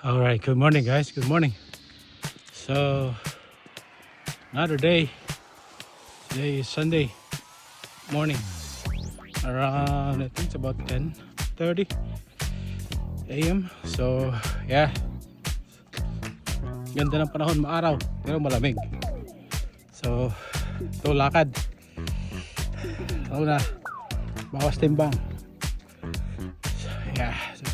All right, good morning guys, good morning. So another day. Today is Sunday morning, around I think it's about 10:30 a.m. So yeah, ganda ng panahon, maaraw pero malamig. So ito lakad, ito na, bawas timbang. So, yeah, so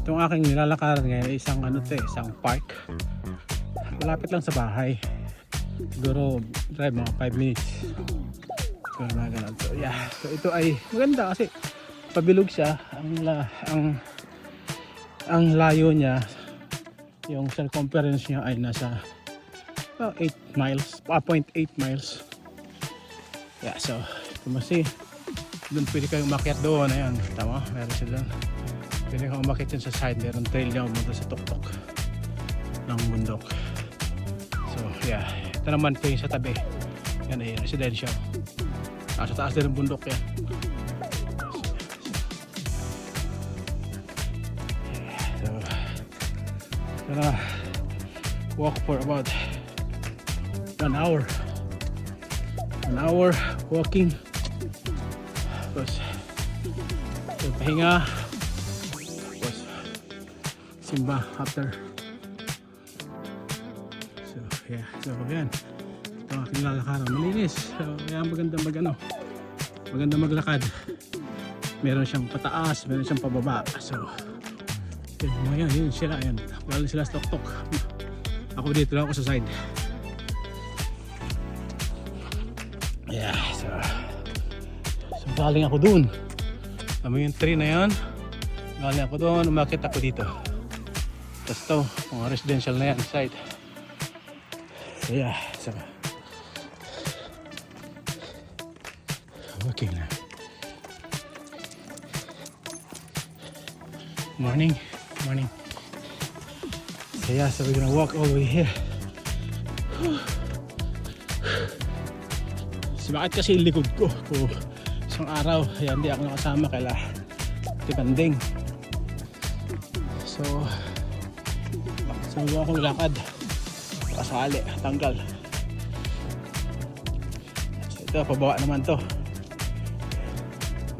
itong aking nilalakaran ngayon ay isang park. Malapit lang sa bahay. Siguro drive mga 5 minutes. Siguro mga ganun. So yeah, so ito ay maganda kasi pabilog siya. Ang layo niya, yung circumference niya ay nasa 8 miles, 0.8 miles. Yeah, so kumasi doon pwede kayong umakyat doon. Ayan, tama, meron sila doon. Pwede kang umakit yun sa side, meron trail niya umunta sa tuktok ng bundok. So yeah, ito naman ito yung sa tabi, yan ay residential. Sa taas din ng bundok yan. So gonna walk for about 1 hour walking. Tapos pahinga, simba after. So yeah, so yan, ito aking lalakaran, malinis. So yan, maganda maglakad. Meron siyang pataas, meron siyang pababa. So yun sila, yan galing sila sa tuktok. Ako dito lang ako sa side. Yeah, so galing ako dun, yung tree na yan, galing ako doon, umakit ako dito. Tapos ito, mga residential na yan, side. So yeah, so okay na. Morning. So yeah, so we're gonna walk all the way here. So bakit kasi yung likod ko isang araw, ayan, hindi ako nakasama kaila Tipanding. So nagawa akong lakad, kasali, tanggal. So ito, pababa naman to.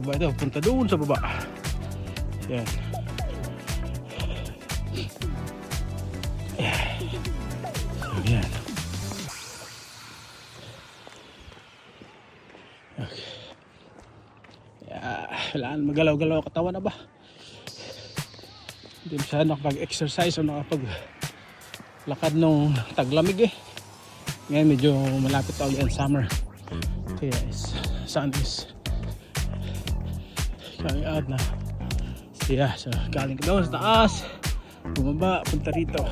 Pababa ito, punta doon sa baba. Yan. So yan. Okay. Kailangan magalaw-galaw katawan na ba? Hindi masyadong nakapag-exercise o nakapag-lakad nung taglamig eh. Ngayon medyo malapit pa ulit ang summer. Kaya sun is coming out na. So yeah, so galing ka doon sa taas, bumaba, punta rito.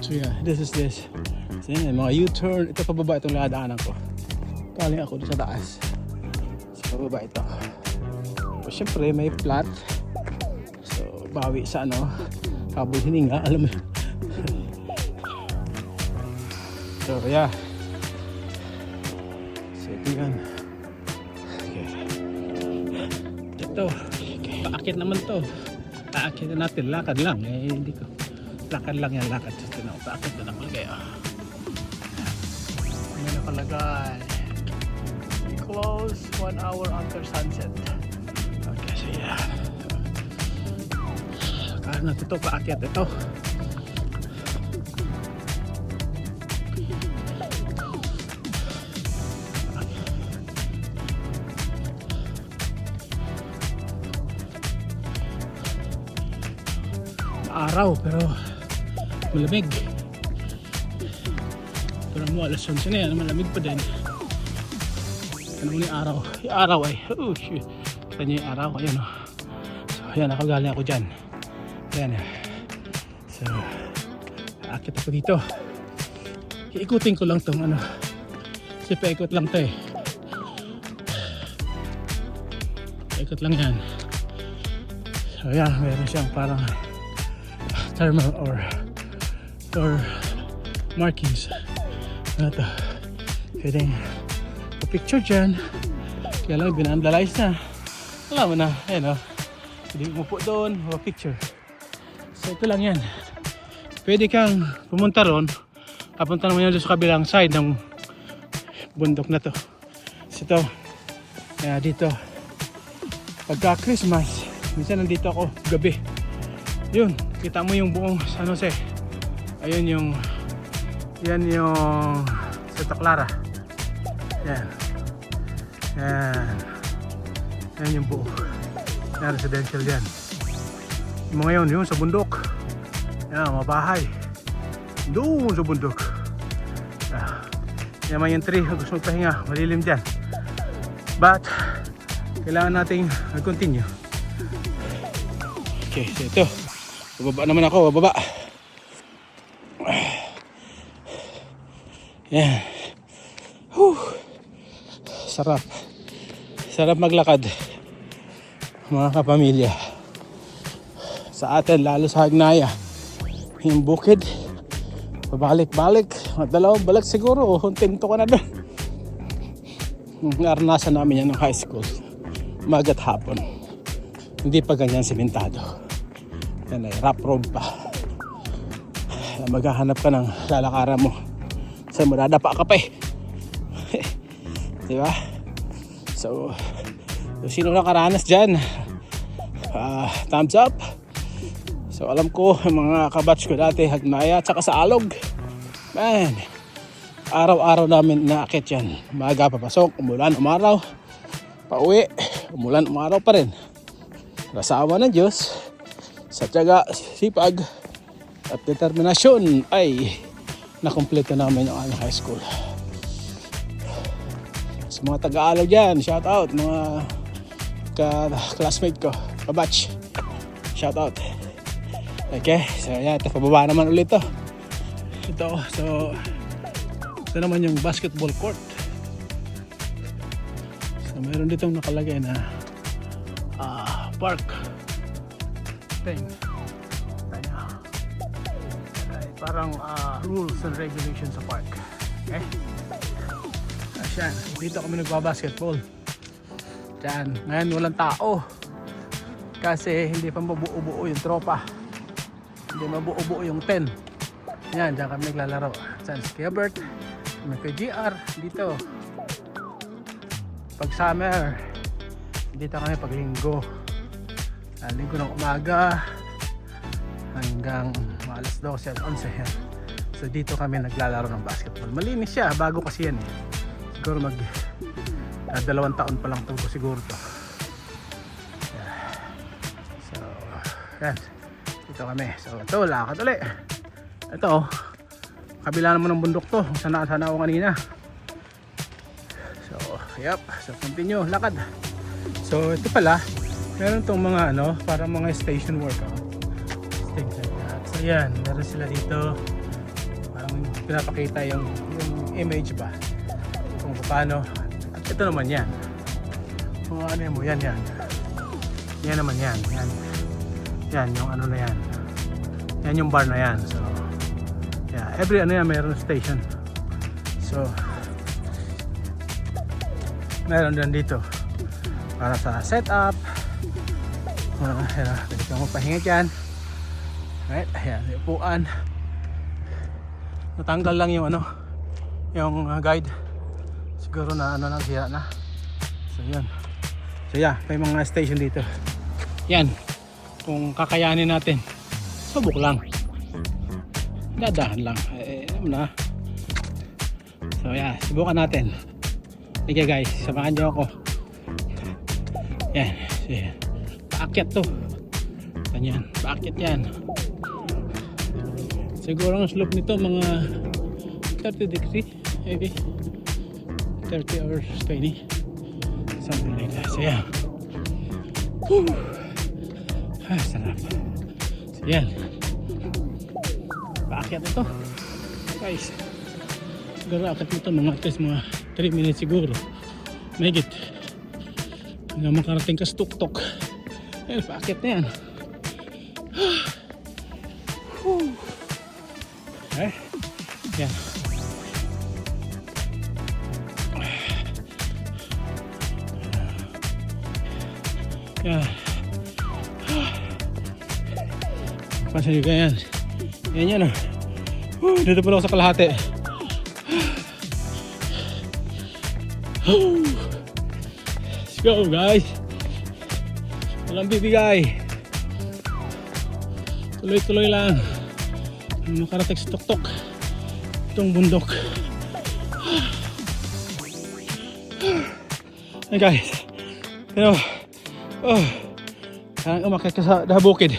So yeah, this is this. So yan, mga U-turn. Ito pababa itong ladaanan ko. Galing ako doon sa taas. So pababa ito. So syempre may flat. So bawi sa habol hininga, alam mo. So yeah. So ito yan. Okay. Ito. Okay. Paakit naman to. Paakit na natin. Lakad lang. Hindi ko. Lakad lang yan. Lakad. So paakit na naman kayo. May nakalagay. We close 1 hour after sunset. Okay, so yeah. Kaya natin ito, paakyat ito. Araw pero malamig. Pero mo alas 11 na yan, malamig pa din. Ano yung araw? Yung araw ay, oh shit. Kita niyo yung araw, ayan o. So ayan, ako galing ako dyan. Ayan. So, aakit ako dito. Iikutin ko lang tong kasi paikot lang to eh. Paikot lang yan. So ayan, meron siyang parang thermal or markings. Ano to? Pwedeng picture dyan. Kaya lang binandalize na. Alam mo na, ayun o. Hindi mo po doon, picture. So ito lang yan. Pwede kang pumunta ron. Papunta naman yan doon sa kabilang side ng bundok na to. So ito, kaya dito. Pagka Christmas, minsan nandito ako gabi. Yun, kita mo yung buong San Jose. Ayun yung, yan yung Santa Clara. Yan. Yan. Yan yung buo. Yan, residential yan. Yung mga yun sa bundok. Yan, mga bahay. Doon sa bundok. Yan man yung tree. Gusto magpahinga. Malilim dyan. But, kailangan nating mag-continue. Okay, so ito. Bababa naman ako. Bababa. Yan. Whew. Sarap. Sarap maglakad. Mga kapamilya. Sa atin, lalo sa Hagnaya. Yung bukid. Pabalik-balik. Dalawang balik siguro. Huntento ka na doon. Naranasan namin yan ng high school. Umaga at hapon. Hindi pa ganyan simentado. Yan ay rough road pa. Maghahanap ka ng lalakaran mo. Saan mo dadapa ka pa eh. Diba? So sino nakaranas dyan? Thumbs up. So alam ko mga kabatch ko dati Hagnaya at saka sa Alog. Man, araw-araw namin naakit yan. Maaga papasok, umulan, umaraw. Pauwi, umulan, umaraw pa rin. Kasawa ng Diyos, sa tiyaga, sipag at determinasyon ay nakumpleto namin yung aming high school. Sa mga taga-Alog dyan, shout out mga classmate ko, kabatch. Shout out. Okay, so yan, pababa naman ulit to. Ito, so ito naman yung basketball court. So mayroon ditong nakalagay na park thing. Parang rules and regulations sa park. Okay? Asyan, dito kami nagbabasketball. Diyan, ngayon walang tao. Kasi hindi pa mabuo-buo yung tropa. Hindi mabuo-buo yung 10. Yan, diyan kami naglalaro. San Skibert, may GR dito. Pag summer, dito kami pag linggo. Linggo ng umaga hanggang alas 12 at 11 yan. So dito kami naglalaro ng basketball. Malinis siya, bago kasi yan eh. Siguro mag 2 taon pa lang ito siguro to. So yan, dito kami. So ito, lakad ulit. Ito, kabila naman ng bundok to, sana ako kanina. So yep, so continue, lakad. So ito pala, meron tong mga para mga station workout, things like that. So yan, meron sila dito. Parang pinapakita yung image ba kung paano. At ito naman yan, kung ano mo, yan naman yan yung ano na yan, yan yung bar na yan. So yeah, every meron station. So meron din dito para sa setup. Pwede kang magpahinga dyan. Right, ayan, upuan. Natanggal lang yung yung guide. Siguro na lang siya na. So yun. So yeah, may mga station dito. Yan, kung kakayanin natin, subok lang. Dadahan lang. Na. So yeah, subukan natin. Okay guys, samahan niyo ako. Yan. So, yan. Paakyat to. Ganyan. Paakyat yan. Siguro ang slope nito mga 30 degree. Maybe 30 or 20. Something like that. So yeah. Whew. Sarap. So yan. Paakyat ito. Guys. Siguro akit nito mga at least mga 3 minutes siguro. Mahigit. Hanggang makarating ka sa tuktok. Ayun, paakyat na yan. Okay. Yan. Yan. Pansin nyo ganyan. Yan yan oh. Dito pa ako sa kalahati. Let's go guys. Walang bibigay. Tuloy-tuloy lang. Makarating sa tuktok. Itong bundok. Hey guys. You know, oh, parang umakyat ka sa bukid.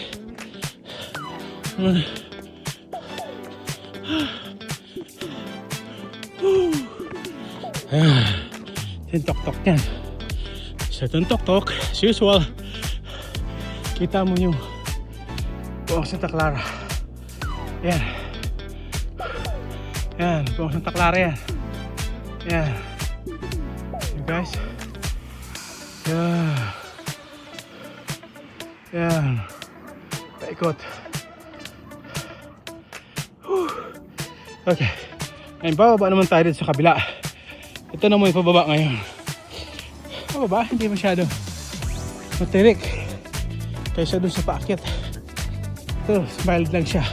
Yung tok-tok yan. Sa itong tok-tok, as usual, kita mo yung buong Santa Clara. Yan. Yan, buong Santa Clara yan. Yan. You guys. Yan. Yan. Paikot. Okay. Ngayon, bababa naman tayo dito sa kabila. Ito na mo yung pababa ngayon. Pababa, hindi masyado matirik kaysa dun sa paakyat. Ito, mild lang siya.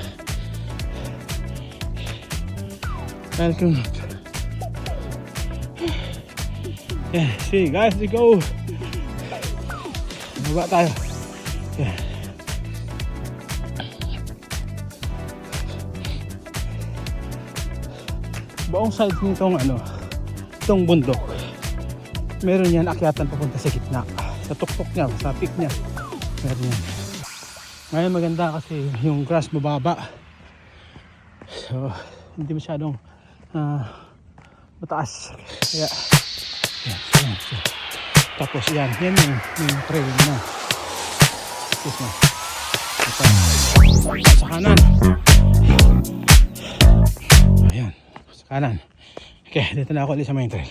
Mild kung yeah, see guys, let's go. Baba tayo. Yeah. Buong side nitong itong bundok, meron yan akyatan papunta sa gitna, sa tuktok niya, sa peak niya, meron yan. Ngayon maganda kasi yung grass mababa, so hindi masyadong mataas, kaya yan. Tapos yan yung trail na excuse me, sa kanan, ayan, sa kanan. Okay, dito na ako ulit sa main trail.